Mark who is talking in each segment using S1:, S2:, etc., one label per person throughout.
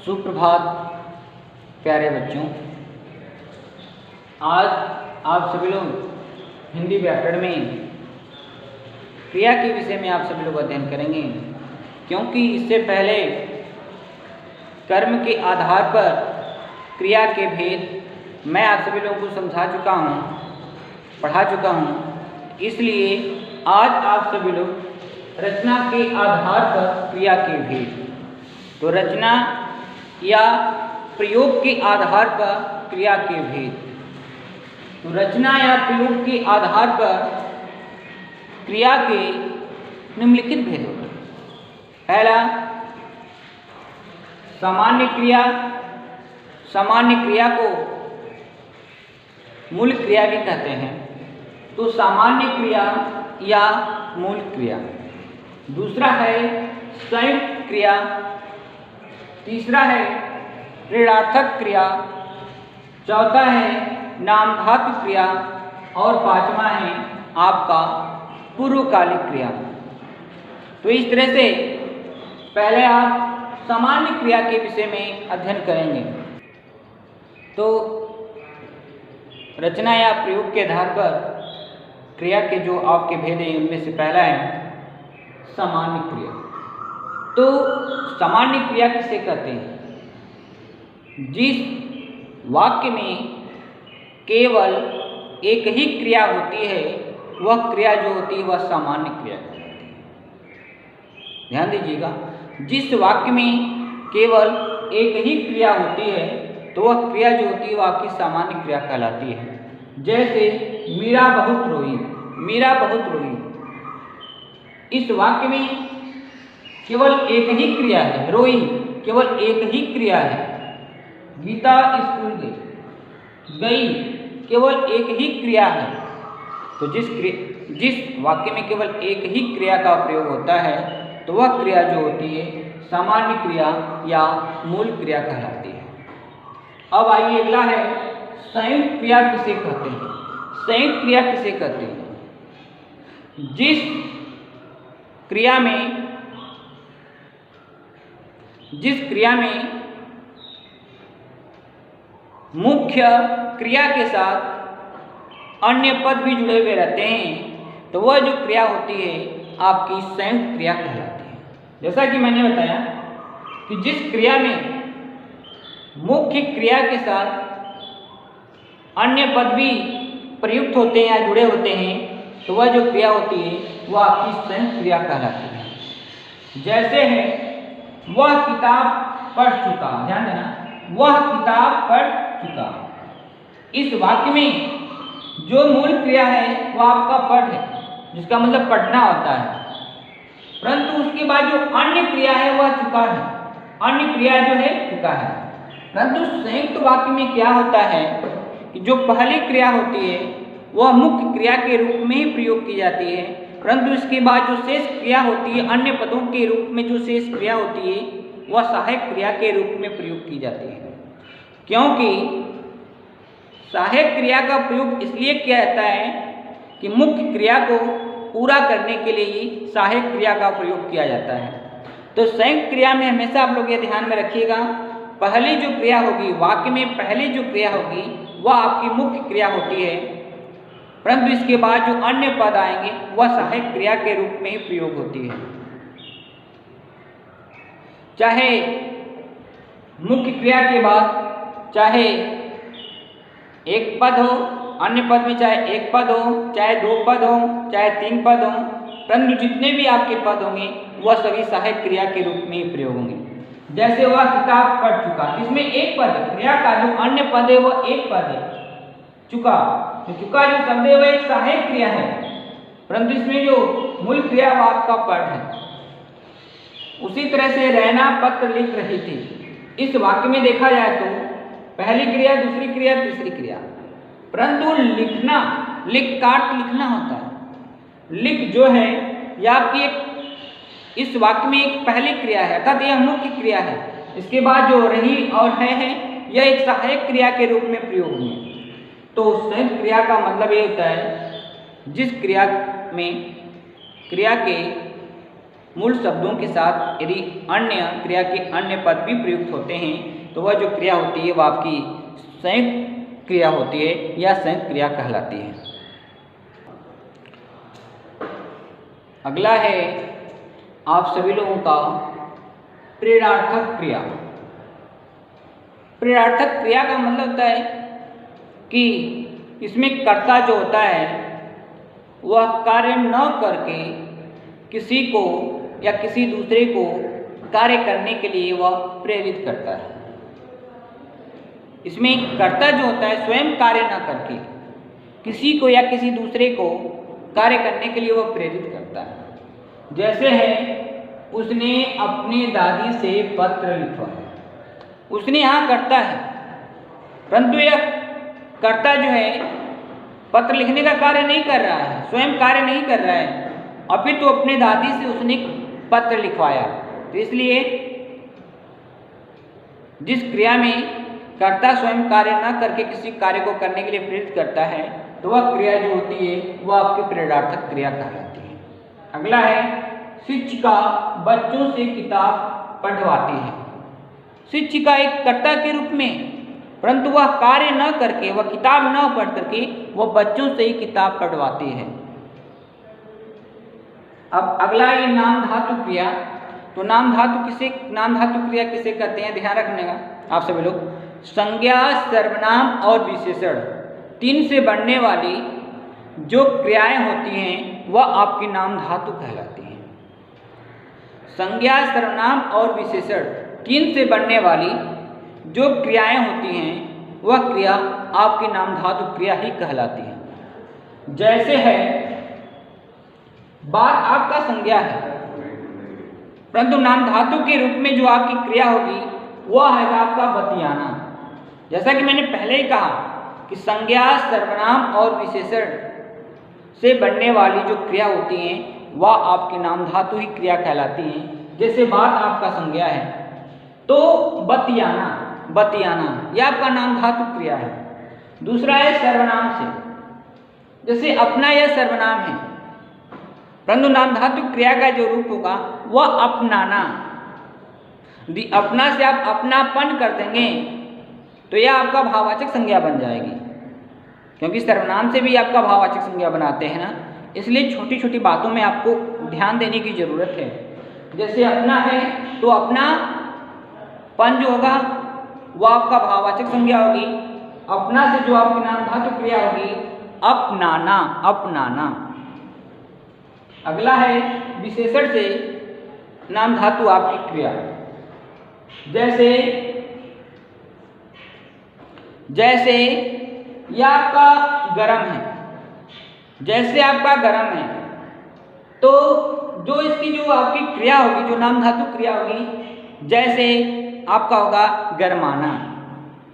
S1: सुप्रभात प्यारे बच्चों। आज आप सभी लोग हिंदी व्याकरण में क्रिया के विषय में आप सभी लोग अध्ययन करेंगे, क्योंकि इससे पहले कर्म के आधार पर क्रिया के भेद मैं आप सभी लोगों को समझा चुका हूँ, पढ़ा चुका हूँ। इसलिए आज आप सभी लोग रचना के आधार पर क्रिया के भेद, तो रचना या प्रयोग के आधार पर क्रिया के भेद, तो रचना या प्रयोग के आधार पर क्रिया के निम्नलिखित भेद होते हैं। पहला, सामान्य क्रिया। सामान्य क्रिया को मूल क्रिया भी कहते हैं, तो सामान्य क्रिया या मूल क्रिया। दूसरा है संयुक्त क्रिया। तीसरा है ऋणार्थक क्रिया। चौथा है नामधातु क्रिया और पांचवा है आपका पूर्वकालिक क्रिया। तो इस तरह से पहले आप सामान्य क्रिया के विषय में अध्ययन करेंगे। तो रचना या प्रयोग के आधार पर क्रिया के जो आपके भेद हैं उनमें से पहला है सामान्य क्रिया। तो सामान्य क्रिया किसे कहते हैं? जिस वाक्य में केवल एक ही क्रिया होती है, वह क्रिया जो होती है वह सामान्य क्रिया कहलाती है। ध्यान दीजिएगा, जिस वाक्य में केवल एक ही क्रिया होती है तो वह क्रिया जो होती है वह आपकी सामान्य क्रिया कहलाती है। जैसे मीरा बहुत रोई, मीरा बहुत रोई। इस वाक्य में केवल एक ही क्रिया है, रोई केवल एक ही क्रिया है। गीता स्कूल गई केवल एक ही क्रिया है। तो जिस वाक्य में केवल एक ही क्रिया का प्रयोग होता है तो वह क्रिया जो होती है सामान्य क्रिया या मूल क्रिया कहलाती है। अब आइए अगला है संयुक्त क्रिया किसे कहते हैं? संयुक्त क्रिया किसे कहते हैं? जिस क्रिया में मुख्य क्रिया के साथ अन्य पद भी जुड़े हुए रहते हैं तो वह जो क्रिया होती है आपकी संयुक्त क्रिया कहलाती है। जैसा कि मैंने बताया कि जिस क्रिया में मुख्य क्रिया के साथ अन्य पद भी प्रयुक्त होते हैं या जुड़े होते हैं तो वह जो क्रिया होती है वह आपकी संयुक्त क्रिया कहलाती है। जैसे है वह किताब पढ़ चुका। ध्यान देना, वह किताब पढ़ चुका। इस वाक्य में जो मूल क्रिया है वह आपका पढ़ है, जिसका मतलब पढ़ना होता है, परंतु उसके बाद जो अन्य क्रिया है वह चुका है। अन्य क्रिया जो है चुका है। परंतु संयुक्त वाक्य में क्या होता है कि जो पहली क्रिया होती है वह मुख्य क्रिया के रूप में ही प्रयोग की जाती है, परंतु इसके बाद जो शेष क्रिया होती है अन्य पदों के रूप में जो शेष क्रिया होती है वह सहायक क्रिया के रूप में प्रयोग की जाती है। क्योंकि सहायक क्रिया का प्रयोग इसलिए किया जाता है कि मुख्य क्रिया को पूरा करने के लिए ही सहायक क्रिया का प्रयोग किया जाता है। तो संयुक्त क्रिया में हमेशा आप लोग ये ध्यान में रखिएगा, पहली जो क्रिया होगी, वाक्य में पहली जो क्रिया होगी वह आपकी मुख्य क्रिया होती है, परंतु इसके बाद जो अन्य पद आएंगे वह सहायक क्रिया के रूप में ही प्रयोग होती है। चाहे मुख्य क्रिया के बाद चाहे एक पद हो, अन्य पद में चाहे एक पद हो, चाहे दो पद हो, चाहे तीन पद हो, परंतु जितने भी आपके पद होंगे वह सभी सहायक क्रिया के रूप में ही प्रयोग होंगे। जैसे वह किताब पढ़ चुका, इसमें एक पद है, क्रिया का जो अन्य पद है वह एक पद है, चुका। तो चुका जो शब्द है वह एक सहायक क्रिया है, परंतु इसमें जो मूल क्रिया वह आपका पढ़ है। उसी तरह से रैना पत्र लिख रही थी। इस वाक्य में देखा जाए तो पहली क्रिया, दूसरी क्रिया, तीसरी क्रिया, परंतु लिखना, लिख काट लिखना होता है। लिख जो है यह आपकी एक इस वाक्य में एक पहली क्रिया है, अर्थात यह मुख्य क्रिया है। इसके बाद जो रही और है यह एक सहायक क्रिया के रूप में प्रयोग हुई। तो संयुक्त क्रिया का मतलब ये होता है जिस क्रिया में क्रिया के मूल शब्दों के साथ यदि अन्य क्रिया के अन्य पद भी प्रयुक्त होते हैं तो वह जो क्रिया होती है वह आपकी संयुक्त क्रिया होती है या संयुक्त क्रिया कहलाती है। अगला है आप सभी लोगों का प्रेरणार्थक क्रिया। प्रेरणार्थक क्रिया का मतलब होता है कि इसमें कर्ता जो होता है वह कार्य न करके किसी को या किसी दूसरे को कार्य करने के लिए वह प्रेरित करता है। इसमें कर्ता जो होता है स्वयं कार्य न करके किसी को या किसी दूसरे को कार्य करने के लिए वह प्रेरित करता है। जैसे है उसने अपनी दादी से पत्र लिखवाया, उसने यहाँ करता है, परंतु यह कर्ता जो है पत्र लिखने का कार्य नहीं कर रहा है, स्वयं कार्य नहीं कर रहा है, अभी तो अपने दादी से उसने पत्र लिखवाया। तो इसलिए जिस क्रिया में कर्ता स्वयं कार्य न करके किसी कार्य को करने के लिए प्रेरित करता है तो वह क्रिया जो होती है वह आपकी प्रेरणार्थक क्रिया कहलाती है। अगला है शिक्षिका बच्चों से किताब पढ़वाती है। शिक्षिका एक कर्ता के रूप में, परंतु वह कार्य न करके, वह किताब न पढ़ करके वह बच्चों से ही किताब पढ़वाती है। अब अगला ये नाम धातु क्रिया। तो नाम धातु क्रिया किसे कहते हैं, ध्यान रखने का आप सभी लोग। संज्ञा, सर्वनाम और विशेषण तीन से बनने वाली जो क्रियाएं होती हैं वह आपकी नाम धातु कहलाती हैं। संज्ञा, सर्वनाम और विशेषण तीन से बनने वाली जो क्रियाएं होती हैं वह क्रिया आपकी नाम धातु क्रिया ही कहलाती है। जैसे है बात आपका संज्ञा है, परंतु नाम धातु के रूप में जो आपकी क्रिया होगी वह है आपका बतियाना। जैसा कि मैंने पहले ही कहा कि संज्ञा, सर्वनाम और विशेषण से बनने वाली जो क्रिया होती हैं वह आपकी नाम धातु ही क्रिया कहलाती हैं। जैसे बात आपका संज्ञा है तो बतियाना यह आपका नाम धातु क्रिया है। दूसरा है सर्वनाम से, जैसे अपना यह सर्वनाम है, परंतु नाम धातु क्रिया का जो रूप होगा वह अपनाना। यदि अपना से आप अपनापन कर देंगे तो यह आपका भाववाचक संज्ञा बन जाएगी, क्योंकि सर्वनाम से भी आपका भाववाचक संज्ञा बनाते हैं ना, इसलिए छोटी छोटी बातों में आपको ध्यान देने की जरूरत है। जैसे अपना है तो अपना पन जो होगा वह आपका भाववाचक संज्ञा होगी, अपना से जो आपकी नाम धातु क्रिया होगी अपनाना। अगला है विशेषण से नाम धातु आपकी क्रिया। जैसे यह आपका गरम है, जैसे आपका गरम है तो जो इसकी जो आपकी क्रिया होगी, जो नाम धातु क्रिया होगी, जैसे आपका होगा गरमाना,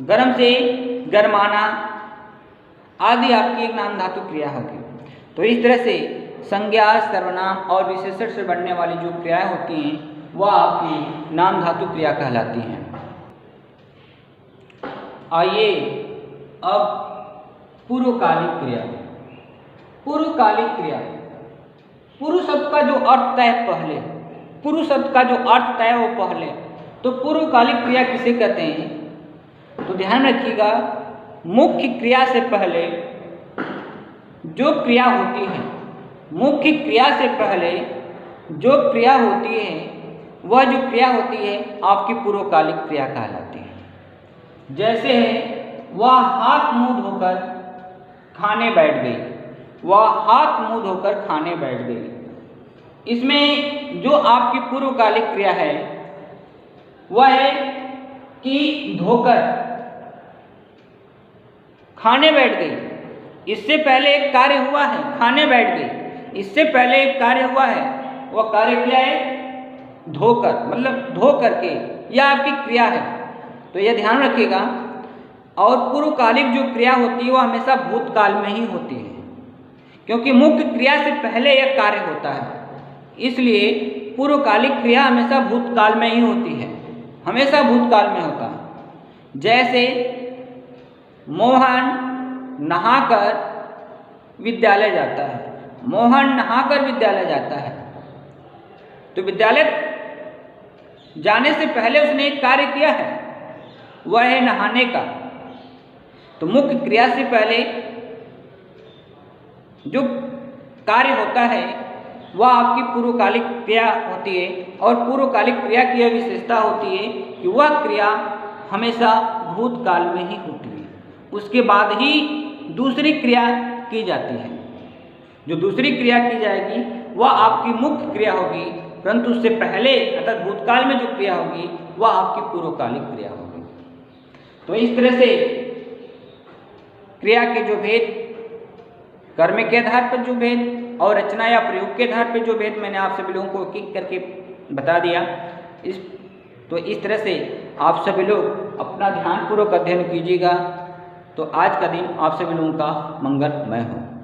S1: गरम से गरमाना आदि आपकी एक नाम धातु क्रिया होगी। तो इस तरह से संज्ञा, सर्वनाम और विशेषण से बनने वाली जो क्रियाएं होती हैं वह आपकी नाम धातु क्रिया कहलाती हैं। आइए अब पूर्वकालिक क्रिया। पूर्वकालिक क्रिया, पूर्व शब्द का जो अर्थ है पहले, पूर्व शब्द का जो अर्थ है वो पहले, तो पूर्वकालिक क्रिया किसे कहते हैं? तो ध्यान रखिएगा, मुख्य क्रिया से पहले जो क्रिया होती है, मुख्य क्रिया से पहले जो क्रिया होती है वह जो क्रिया होती है आपकी पूर्वकालिक क्रिया कहलाती है। जैसे है वह हाथ मुंह धोकर खाने बैठ गई, वह हाथ मुंह धोकर खाने बैठ गई। इसमें जो आपकी पूर्वकालिक क्रिया है वह है कि धोकर खाने बैठ गई। इससे पहले एक कार्य हुआ है, खाने बैठ गई, इससे पहले एक कार्य हुआ है, वह कार्य क्या है? धोकर, मतलब धो करके, यह आपकी क्रिया है। तो यह ध्यान रखिएगा। और पूर्वकालिक जो क्रिया होती है वह हमेशा भूतकाल में ही होती है, क्योंकि मुख्य क्रिया से पहले यह कार्य होता है, इसलिए पूर्वकालिक क्रिया हमेशा भूतकाल में ही होती है, हमेशा भूतकाल में होता है। जैसे मोहन नहाकर विद्यालय जाता है, मोहन नहाकर विद्यालय जाता है। तो विद्यालय जाने से पहले उसने एक कार्य किया है, वह है नहाने का। तो मुख्य क्रिया से पहले जो कार्य होता है वह आपकी पूर्वकालिक क्रिया होती है, और पूर्वकालिक क्रिया की यह विशेषता होती है कि वह क्रिया हमेशा भूतकाल में ही होती है, उसके बाद ही दूसरी क्रिया की जाती है। जो दूसरी क्रिया की जाएगी वह आपकी मुख्य क्रिया होगी, परंतु उससे पहले अर्थात भूतकाल में जो क्रिया होगी वह आपकी पूर्वकालिक क्रिया होगी। तो इस तरह से क्रिया के जो भेद, कर्म के आधार पर जो भेद और रचना या प्रयोग के आधार पर जो भेद मैंने आप सभी लोगों को एक करके बता दिया। तो इस तरह से आप सभी लोग अपना ध्यानपूर्वक अध्ययन कीजिएगा। तो आज का दिन आप सभी लोगों का मंगलमय हो।